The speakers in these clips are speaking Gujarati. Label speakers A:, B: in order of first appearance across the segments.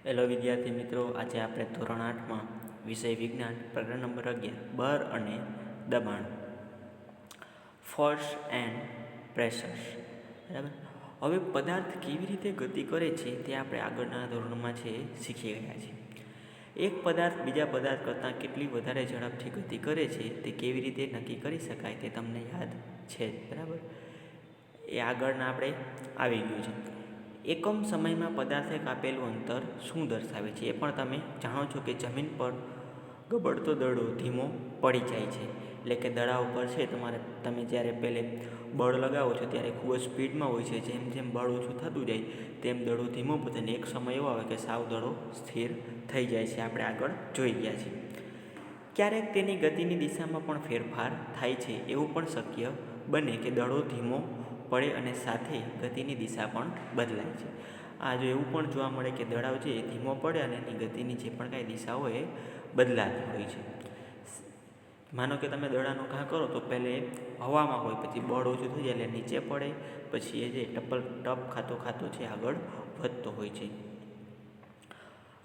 A: હેલો વિદ્યાર્થી મિત્રો, આજે આપણે ધોરણ 8માં વિષય વિજ્ઞાન પ્રકરણ નંબર 11 બળ અને દબાણ, ફોર્સ એન્ડ પ્રેશર્સ. બરાબર. હવે પદાર્થ કેવી રીતે ગતિ કરે છે તે આપણે આગળના ધોરણમાં શીખી ગયા છીએ. એક પદાર્થ બીજા પદાર્થ કરતાં કેટલી વધારે ઝડપથી ગતિ કરે છે તે કેવી રીતે નક્કી કરી શકાય તે તમને યાદ છે. બરાબર, એ આગળના આપણે આવી ગયું છે. એકમ સમયમાં પદાર્થે કાપેલું અંતર શું દર્શાવે છે? એ પણ તમે જાણો છો કે જમીન પર ગબડતો દડો ધીમો પડી જાય છે. એટલે કે દડા ઉપર તમે જ્યારે પહેલે બળ લગાવો છો ત્યારે ખૂબ જ સ્પીડમાં હોય છે. જેમ જેમ બળ ઓછું થતું જાય તેમ દડો ધીમો પડે અને એક સમય એવો આવે કે સાવ દડો સ્થિર થઈ જાય છે. આપણે આગળ જોઈ ગયા છીએ. ક્યારેક તેની ગતિની દિશામાં પણ ફેરફાર થાય છે. એવું પણ શક્ય બને કે દડો ધીમો પડે અને સાથે ગતિની દિશા પણ બદલાય છે. આ જો એવું પણ જોવા મળે કે દડાવ છે એ ધીમો પડે અને એની ગતિની જે પણ કાંઈ દિશા હોય એ બદલાતી હોય છે. માનો કે તમે દડાનો ઘા કરો તો પહેલે હવામાં હોય, પછી બળ ઓછું થઈ જાય એટલે નીચે પડે, પછી એ જે ટપ ખાતો ખાતો છે આગળ વધતો હોય છે.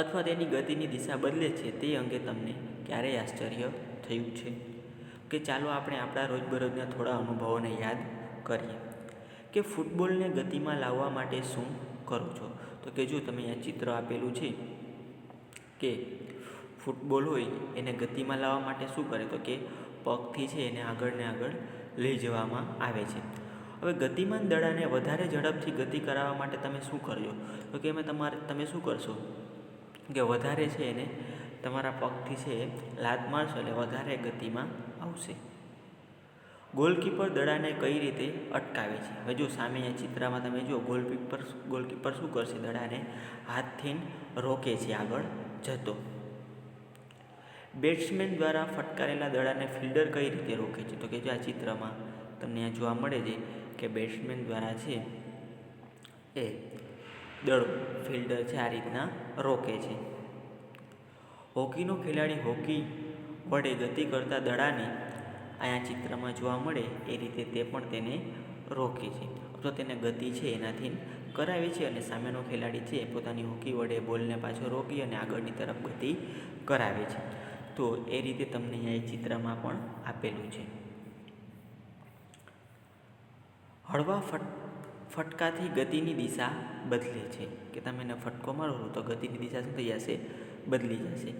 A: અથવા તેની ગતિની દિશા બદલે છે તે અંગે તમને ક્યારેય આશ્ચર્ય થયું છે? કે ચાલો આપણે આપણા રોજબરોજના થોડા અનુભવોને યાદ કરીએ. કે ફૂટબોલને ગતિમાં લાવવા માટે શું કરો છો? તો કે જો તમે અહીંયા ચિત્ર આપેલું છે કે ફૂટબોલ હોય એને ગતિમાં લાવવા માટે શું કરે, તો કે પગથી છે એને આગળ ને આગળ લઈ જવામાં આવે છે. હવે ગતિમાન દડાને વધારે ઝડપથી ગતિ કરાવવા માટે તમે શું કરજો? તો કે તમે શું કરશો કે વધારે છે એને તમારા પગથી છે લાત મારશો એટલે વધારે ગતિમાં આવશે. ગોલકીપર દડાને કઈ રીતે અટકાવે છે? હવે જો સામે અહીંયા ચિત્રમાં તમે જો ગોલકીપર શું કરશે? દડાને હાથથી રોકે છે આગળ જતો. બેટ્સમેન દ્વારા ફટકારેલા દડાને ફિલ્ડર કઈ રીતે રોકે છે? તો કે જો આ ચિત્રમાં તમને આ જોવા મળે છે કે બેટ્સમેન દ્વારા છે એ દડો ફિલ્ડર છે આ રીતના રોકે છે. હોકીનો ખેલાડી હોકી વડે ગતિ કરતા દડાને અહીંયા ચિત્રમાં જોવા મળે એ રીતે તે પણ તેને રોકે છે અથવા તેને ગતિ છે એનાથી કરાવે છે અને સામેનો ખેલાડી છે પોતાની હોકી વડે બોલને પાછો રોકી અને આગળની તરફ ગતિ કરાવે છે. તો એ રીતે તમને અહીંયા એ ચિત્રમાં પણ આપેલું છે. હળવા ફટકાથી ગતિની દિશા બદલે છે. કે તમે એને ફટકો મારો તો ગતિની દિશા શું થઈ જશે? બદલી જશે.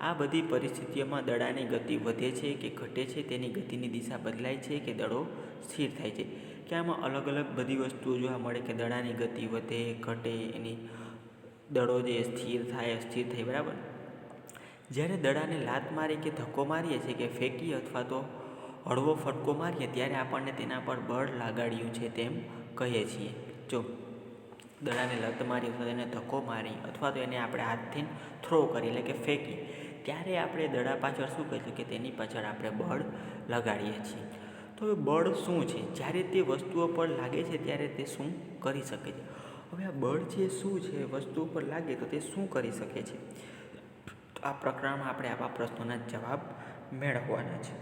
A: આ બધી પરિસ્થિતિઓમાં દડાની ગતિ વધે છે કે ઘટે છે? તેની ગતિની દિશા બદલાય છે કે દડો સ્થિર થાય છે? કે આમાં અલગ અલગ બધી વસ્તુઓ જોવા મળે કે દડાની ગતિ વધે ઘટે, એની દડો જે સ્થિર થાય અસ્થિર થાય. બરાબર. જ્યારે દડાને લાત મારી કે ધક્કો મારીએ છીએ કે ફેંકી અથવા તો હળવો ફટકો મારીએ ત્યારે આપણને તેના પર બળ લાગાડ્યું છે તેમ કહીએ છીએ. જો દડાને લત મારી અથવા તેને ધક્કો મારી અથવા તો એને આપણે હાથથી થ્રો કરી એટલે કે ફેંકી ત્યારે આપણે દડા પાછળ શું કહીએ કે તેની પાછળ આપણે બળ લગાડીએ છીએ. તો હવે બળ શું છે? જ્યારે તે વસ્તુઓ પર લાગે છે ત્યારે તે શું કરી શકે છે? હવે આ બળ છે શું છે? વસ્તુઓ પર લાગે તો તે શું કરી શકે છે? આ પ્રકરણમાં આપણે આવા પ્રશ્નોના જવાબ મેળવવાના છે.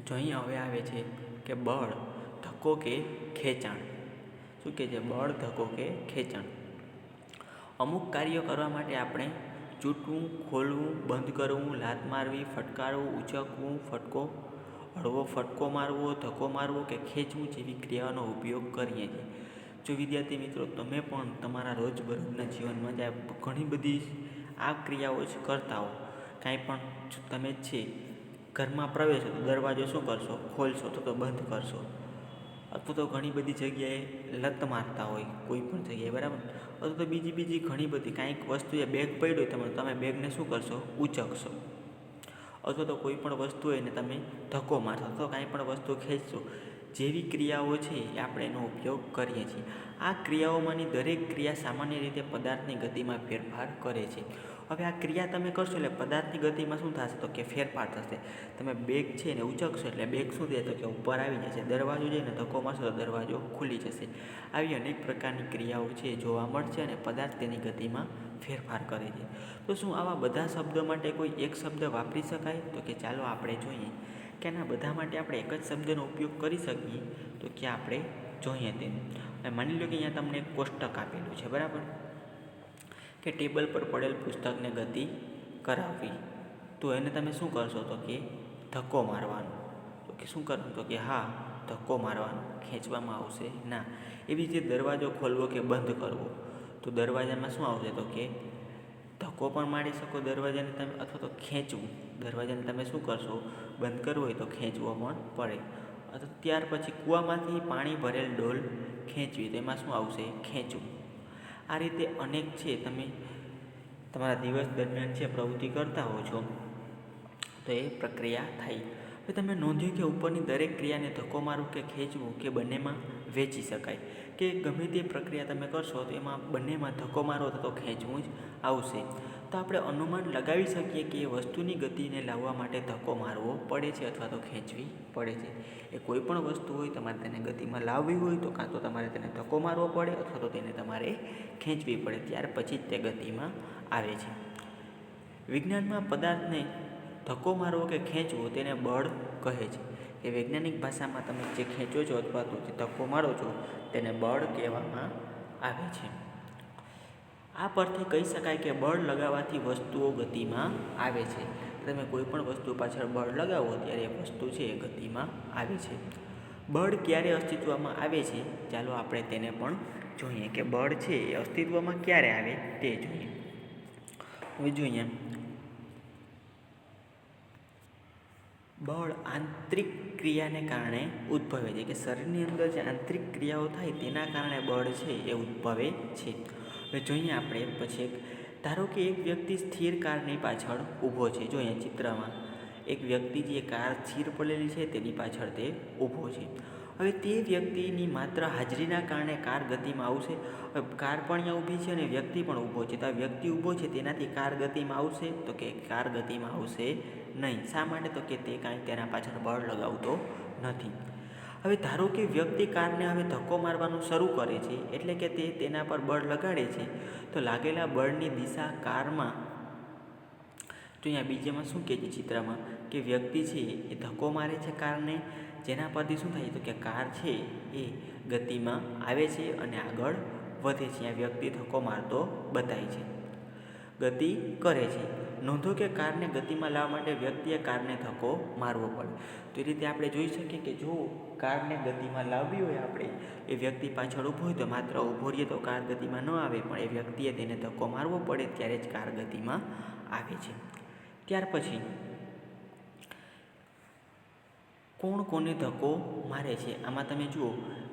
A: જો અહીંયા હવે આવે છે કે બળ, ધક્કો કે ખેંચાણ. શું કહે છે? બળ, ધક્કો કે ખેંચાણ. અમુક કાર્ય કરવા માટે આપણે ચૂંટવું, ખોલવું, બંધ કરવું, લાત મારવી, ફટકારવું, ઉચકવું, હળવો ફટકો મારવો, ધક્કો મારવો કે ખેંચવું જેવી ક્રિયાઓનો ઉપયોગ કરીએ છીએ. જો વિદ્યાર્થી મિત્રો તમે પણ તમારા રોજબરોજના જીવનમાં ઘણી બધી આ ક્રિયાઓ જ કરતા હો, કાંઈ પણ તમે જ છે ઘરમાં પ્રવેશો તો દરવાજો શું કરશો? ખોલશો તો બંધ કરશો. અથવા તો ઘણી બધી જગ્યાએ લત મારતા હોય કોઈ પણ જગ્યાએ. બરાબર. અથવા તો બીજી ઘણી બધી કાંઈક વસ્તુ એ બેગ પડ્યો હોય તમે બેગને શું કરશો? ઉચકશો. અથવા તો કોઈ પણ વસ્તુ હોય ને તમે ધક્કો મારશો અથવા કાંઈ પણ વસ્તુ ખેંચશો જેવી ક્રિયાઓ છે એ આપણે એનો ઉપયોગ કરીએ છીએ. આ ક્રિયાઓમાંની દરેક ક્રિયા સામાન્ય રીતે પદાર્થની ગતિમાં ફેરફાર કરે છે. હવે આ ક્રિયા તમે કરશો એટલે પદાર્થની ગતિમાં શું થશે? તો કે ફેરફાર થશે. તમે બેગ છે ને ઉચકશો એટલે બેગ શું થાય? તો કે ઉપર આવી જશે. દરવાજો છે ને ધક્કો મારશો તો દરવાજો ખુલી જશે. આવી અનેક પ્રકારની ક્રિયાઓ છે જોવા મળશે અને પદાર્થ તેની ગતિમાં ફેરફાર કરે છે. તો શું આવા બધા શબ્દો માટે કોઈ એક શબ્દ વાપરી શકાય? તો કે ચાલો આપણે જોઈએ કે આના બધા માટે આપણે એક જ શબ્દનો ઉપયોગ કરી શકીએ. તો કે આપણે જોઈએ તેને. માની લો કે અહીંયા તમને એક કોષ્ટક આપેલું છે. બરાબર. કે ટેબલ પર પડેલ પુસ્તકને ગતિ કરાવવી, તો એને તમે શું કરશો? તો કે ધક્કો મારવાનો. તો કે શું કરવાનું? તો કે હા, ધક્કો મારવાનો, ખેંચવામાં આવશે ના. એવી રીતે દરવાજો ખોલવો કે બંધ કરવો, તો દરવાજામાં શું આવશે? તો કે ધક્કો પણ મારી શકો દરવાજાને તમે, અથવા તો ખેંચવું. દરવાજાને તમે શું કરશો? બંધ કરવો હોય તો ખેંચવો પણ પડે. અથવા ત્યાર પછી કૂવામાંથી પાણી ભરેલ ડોલ ખેંચવી, તો એમાં શું આવશે? ખેંચવું. આ રીતે અનેક છે તમે તમારા દિવસ દરમિયાન છે પ્રવૃત્તિ કરતા હો છો, તો એ પ્રક્રિયા થઈ. હવે તમે નોંધ્યું કે ઉપરની દરેક ક્રિયાને ધક્કો મારવું કે ખેંચવું કે બંનેમાં વહેંચી શકાય, કે ગમે તે પ્રક્રિયા તમે કરશો તો એમાં બંનેમાં ધક્કો મારો તો ખેંચવું જ આવશે. તો આપણે અનુમાન લગાવી શકીએ કે એ વસ્તુની ગતિને લાવવા માટે ધક્કો મારવો પડે છે અથવા તો ખેંચવી પડે છે. એ કોઈ પણ વસ્તુ હોય, તમારે તેને ગતિમાં લાવવી હોય તો કાં તો તમારે તેને ધક્કો મારવો પડે અથવા તો તેને તમારે ખેંચવી પડે, ત્યાર પછી જ તે ગતિમાં આવે છે. વિજ્ઞાનમાં પદાર્થને ધક્કો મારવો કે ખેંચવો તેને બળ કહે છે, કે વૈજ્ઞાનિક ભાષામાં તમે જે ખેંચો છો અથવા તો જે ધક્કો મારો છો તેને બળ કહેવામાં આવે છે. આ પરથી કહી શકાય કે બળ લગાવવાથી વસ્તુઓ ગતિમાં આવે છે. તમે કોઈ પણ વસ્તુ પાછળ બળ લગાવો ત્યારે એ વસ્તુ છે એ ગતિમાં આવે છે. બળ ક્યારે અસ્તિત્વમાં આવે છે? ચાલો આપણે તેને પણ જોઈએ કે બળ છે એ અસ્તિત્વમાં ક્યારે આવે તે જોઈએ. હવે જોઈએ, બળ આંતરિક ક્રિયાને કારણે ઉદ્ભવે છે, કે શરીરની અંદર જે આંતરિક ક્રિયાઓ થાય તેના કારણે બળ છે એ ઉદ્ભવે છે. હવે જોઈએ આપણે પછી ધારો કે એક વ્યક્તિ સ્થિર કારની પાછળ ઊભો છે. જો અહીંયા ચિત્રમાં એક વ્યક્તિ જે કાર સ્થિર પડેલી છે તેની પાછળ તે ઊભો છે. હવે તે વ્યક્તિની માત્ર હાજરીના કારણે કાર ગતિમાં આવશે. હવે કાર પણ અહીંયા ઊભી છે અને વ્યક્તિ પણ ઊભો છે, તો આ વ્યક્તિ ઊભો છે તેનાથી કાર ગતિમાં આવશે? તો કે કાર ગતિમાં આવશે નહીં. શા માટે? તો કે તે કાંઈ તેના પાછળ બળ લગાવતો નથી. હવે ધારો કે વ્યક્તિ કારને હવે ધક્કો મારવાનું શરૂ કરે છે, એટલે કે તે તેના પર બળ લગાડે છે, તો લાગેલા બળની દિશા કારમાં, તો અહીંયા બીજામાં શું કહે છે ચિત્રમાં, કે વ્યક્તિ છે એ ધક્કો મારે છે કારને, જેના પરથી શું થાય? તો કે કાર છે એ ગતિમાં આવે છે અને આગળ વધે છે. આ વ્યક્તિ ધક્કો મારતો બતાય છે, ગતિ કરે છે. નોંધો કે કારને ગતિમાં લાવવા માટે વ્યક્તિએ કારને ધક્કો મારવો પડે. તો એ રીતે આપણે જોઈ શકીએ કે જો કારને ગતિમાં લાવવી હોય આપણે, એ વ્યક્તિ પાછળ ઊભો હોય તો માત્ર ઊભો રહીએ તો કાર ગતિમાં ન આવે, પણ એ વ્યક્તિએ તેને ધક્કો મારવો પડે ત્યારે જ કાર ગતિમાં આવે છે. ત્યાર પછી કોણ કોને ધક્કો મારે છે? આમાં તમે જુઓ,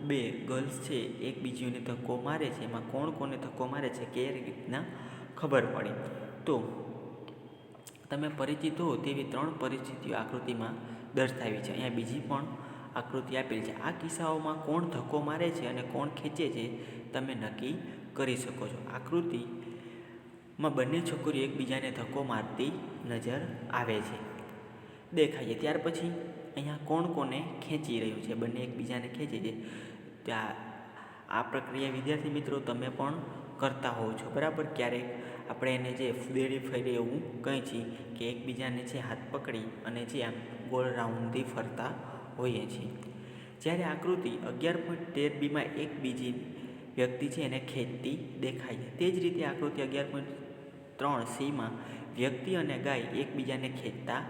A: બે ગર્લ્સ છે એકબીજીને ધક્કો મારે છે. એમાં કોણ કોને ધક્કો મારે છે કે રીતના ખબર પડે. તો તમે પરિચિત હો તેવી 3 પરિસ્થિતિઓ આકૃતિમાં દર્શાવી છે. અહીંયા બીજી પણ આકૃતિ આપેલી છે. આ કિસ્સાઓમાં કોણ ધક્કો મારે છે અને કોણ ખેંચે છે તમે નક્કી કરી શકો છો. આકૃતિમાં બંને છોકરીઓ એકબીજાને ધક્કો મારતી નજર આવે છે, દેખાય છે. ત્યાર પછી અહીંયા કોણ કોને ખેંચી રહ્યું છે? બંને એકબીજાને ખેંચે છે. ત્યાં આ પ્રક્રિયા વિદ્યાર્થી મિત્રો તમે પણ કરતા હોવ છો, બરાબર. ક્યારેક આપણે એને જે ફુદેડી ફેરે એવું કહી છીએ કે એકબીજાને છે હાથ પકડી અને જે આમ ગોળ રાઉન્ડથી ફરતા હોઈએ છીએ. જ્યારે આકૃતિ 11.13bમાં એક બીજી વ્યક્તિ છે એને ખેંચતી દેખાય છે. તે જ રીતે આકૃતિ 11.3cમાં વ્યક્તિ અને ગાય એકબીજાને ખેંચતા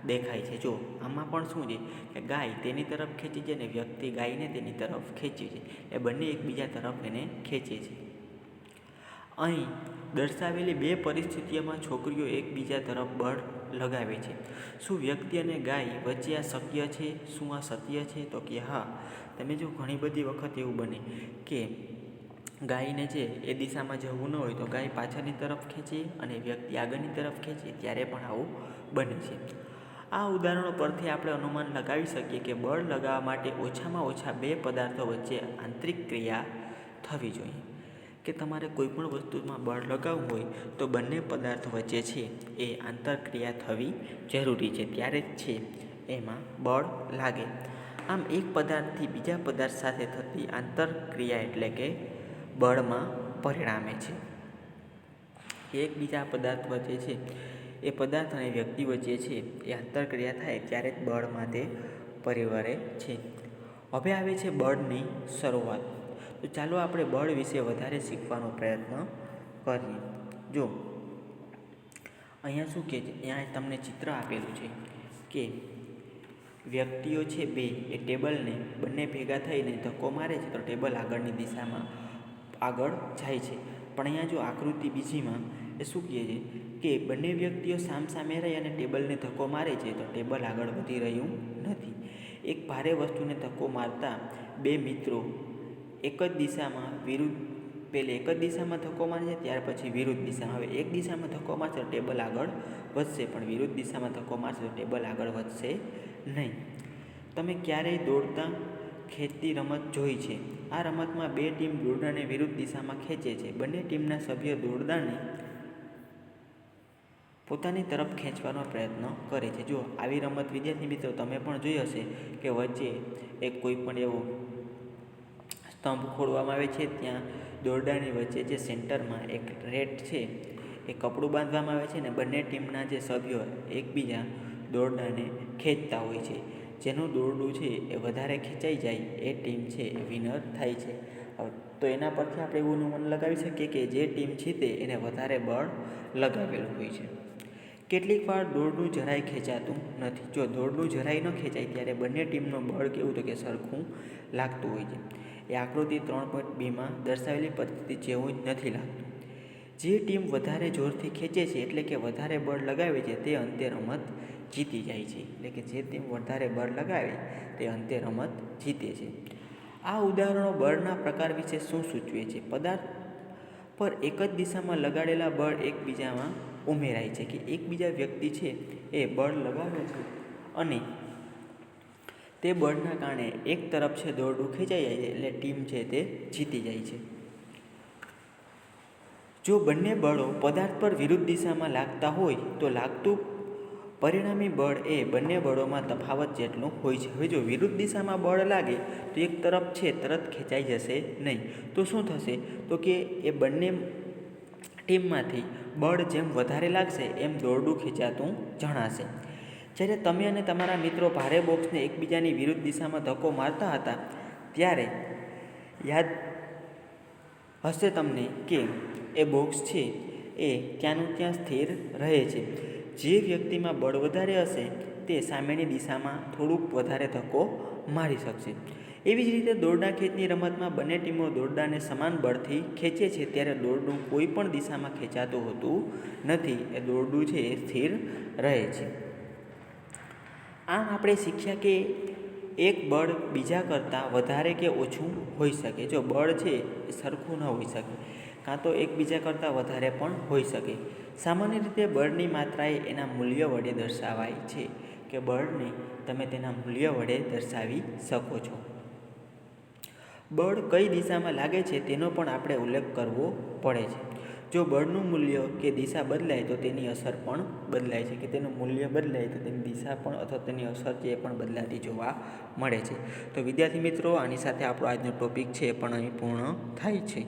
A: દેખાય છે. જો આમાં પણ શું છે કે ગાય તેની તરફ ખેંચે છે અને વ્યક્તિ ગાયને તેની તરફ ખેંચે છે. એ બંને એકબીજા તરફ એને ખેંચે છે. અહીં દર્શાવેલી 2 પરિસ્થિતિઓમાં છોકરીઓ એકબીજા તરફ બળ લગાવે છે. શું વ્યક્તિ અને ગાય વચ્ચે આ શક્ય છે? શું આ સત્ય છે? તો કે હા. તમે જો ઘણી બધી વખત એવું બને કે ગાયને છે એ દિશામાં જવું ન હોય તો ગાય પાછળની તરફ ખેંચે અને વ્યક્તિ આગળની તરફ ખેંચે, ત્યારે પણ આવું બને છે. આ ઉદાહરણો પરથી આપણે અનુમાન લગાવી શકીએ કે બળ લગાવવા માટે ઓછામાં ઓછા 2 પદાર્થો વચ્ચે આંતરિક ક્રિયા થવી જોઈએ. કે તમારે કોઈ પણ વસ્તુમાં બળ લગાવવું હોય તો બંને પદાર્થો વચ્ચે છે એ આંતરક્રિયા થવી જરૂરી છે, ત્યારે જ છે એમાં બળ લાગે. આમ એક પદાર્થથી બીજા પદાર્થ સાથે થતી આંતરક્રિયા એટલે કે બળમાં પરિણામે છે. એકબીજા પદાર્થ વચ્ચે છે એ પદાર્થ અને વ્યક્તિ વચ્ચે છે એ આંતરક્રિયા થાય ત્યારે જ બળમાં તે પરિવર્તે છે. હવે આવે છે બળની શરૂઆત. તો ચાલો આપણે બળ વિશે વધારે શીખવાનો પ્રયત્ન કરીએ. જો અહીંયા શું કહે છે, અહીંયા તમને ચિત્ર આપેલું છે કે વ્યક્તિઓ છે બે એ ટેબલને બંને ભેગા થઈને ધક્કો મારે છે તો ટેબલ આગળની દિશામાં આગળ જાય છે. પણ અહીંયા જો આકૃતિ બીજીમાં એ શું કહે છે કે બંને વ્યક્તિઓ સામસામે રહી અને ટેબલને ધક્કો મારે છે તો ટેબલ આગળ વધી રહ્યું નથી. એક ભારે વસ્તુને ધક્કો મારતા બે મિત્રો એક જ દિશામાં એક જ દિશામાં ધક્કો મારે છે, ત્યાર પછી વિરુદ્ધ દિશામાં. હવે એક દિશામાં ધક્કો મારશે તો ટેબલ આગળ વધશે, પણ વિરુદ્ધ દિશામાં ધક્કો મારશે તો ટેબલ આગળ વધશે નહીં. તમે ક્યારેય દોડતા ખેંચતી રમત જોઈ છે. આ રમતમાં બે ટીમ દોરડાને વિરુદ્ધ દિશામાં ખેંચે છે. બંને ટીમના સભ્યો દોરડાને પોતાની તરફ ખેંચવાનો પ્રયત્ન કરે છે. જો આવી રમત વિદ્યાર્થી મિત્રો તમે પણ જોઈ હશે કે વચ્ચે એક કોઈ પણ એવો સ્તંભ ખોડવામાં આવે છે, ત્યાં દોરડાની વચ્ચે જે સેન્ટરમાં એક રેટ છે એ કપડું બાંધવામાં આવે છે અને બંને ટીમના જે સભ્યો એકબીજા દોરડાને ખેંચતા હોય છે. જેનું દોરડું છે એ વધારે ખેંચાઈ જાય એ ટીમ છે એ વિનર થાય છે. તો એના પરથી આપણે એવું અનુમાન લગાવી શકીએ કે જે ટીમ જીતે એને વધારે બળ લગાવેલું હોય છે. કેટલીક વાર દોરડું જરાય ખેંચાતું નથી. જો દોરડું જરાય ન ખેંચાય ત્યારે બંને ટીમનું બળ કેવું તો કે સરખું લાગતું હોય છે. એ આકૃતિ 3.2માં દર્શાવેલી પદ્ધતિ જેવું જ નથી લાગતું. જે ટીમ વધારે જોરથી ખેંચે છે એટલે કે વધારે બળ લગાવે છે તે અંતે રમત જીતી જાય છે. એટલે કે જે ટીમ વધારે બળ લગાવે તે અંતે રમત જીતે છે. આ ઉદાહરણો બળના પ્રકાર વિશે શું સૂચવે છે? પદાર્થ પર એક જ દિશામાં લગાડેલા બળ એકબીજામાં ઉમેરાય છે કે એકબીજા વ્યક્તિ છે એ બળ લગાવે છે અને તે બળના કારણે એક તરફ છે દોરડું ખેંચાઈ જાય છે એટલે ટીમ છે તે જીતી જાય છે. જો બંને બળો પદાર્થ પર વિરુદ્ધ દિશામાં લાગતા હોય તો લાગતું પરિણામી બળ એ બંને બળોમાં તફાવત જેટલું હોય છે. હવે જો વિરુદ્ધ દિશામાં બળ લાગે તો એક તરફ છે તરત ખેંચાઈ જશે નહીં. તો શું થશે તો કે એ બંને ટીમમાંથી બળ જેમ વધારે લાગશે એમ દોરડું ખેંચાતું જણાશે. જ્યારે તમે અને તમારા મિત્રો ભારે બોક્સને એકબીજાની વિરુદ્ધ દિશામાં ધક્કો મારતા હતા ત્યારે યાદ હશે તમને કે એ બોક્સ છે એ ત્યાંનું ત્યાં સ્થિર રહે છે. જે વ્યક્તિમાં બળ વધારે હશે તે સામેની દિશામાં થોડુંક વધારે ધક્કો મારી શકશે. એવી જ રીતે દોરડા ખેંચની રમતમાં બંને ટીમો દોરડાને સમાન બળથી ખેંચે છે ત્યારે દોરડું કોઈ પણ દિશામાં ખેંચાતું હોતું નથી. એ દોરડું છે એ સ્થિર રહે છે. આમ આપણે શીખ્યા કે એક બળ બીજા કરતાં વધારે કે ઓછું હોઈ શકે. જો બળ છે એ સરખું ન હોઈ શકે, કાં તો એકબીજા કરતાં વધારે પણ હોઈ શકે. સામાન્ય રીતે બળની માત્રા એના મૂલ્ય વડે દર્શાવાય છે કે બળને તમે તેના મૂલ્ય વડે દર્શાવી શકો છો. બળ કઈ દિશામાં લાગે છે તેનો પણ આપણે ઉલ્લેખ કરવો પડે છે. જો બળનું મૂલ્ય કે દિશા બદલાય તો તેની અસર પણ બદલાય છે કે તેનું મૂલ્ય બદલાય તો તેની દિશા પણ અથવા તેની અસર છે એ પણ બદલાતી જોવા મળે છે. તો વિદ્યાર્થી મિત્રો, આની સાથે આપણો આજનો ટોપિક છે પણ અહીં પૂર્ણ થાય છે.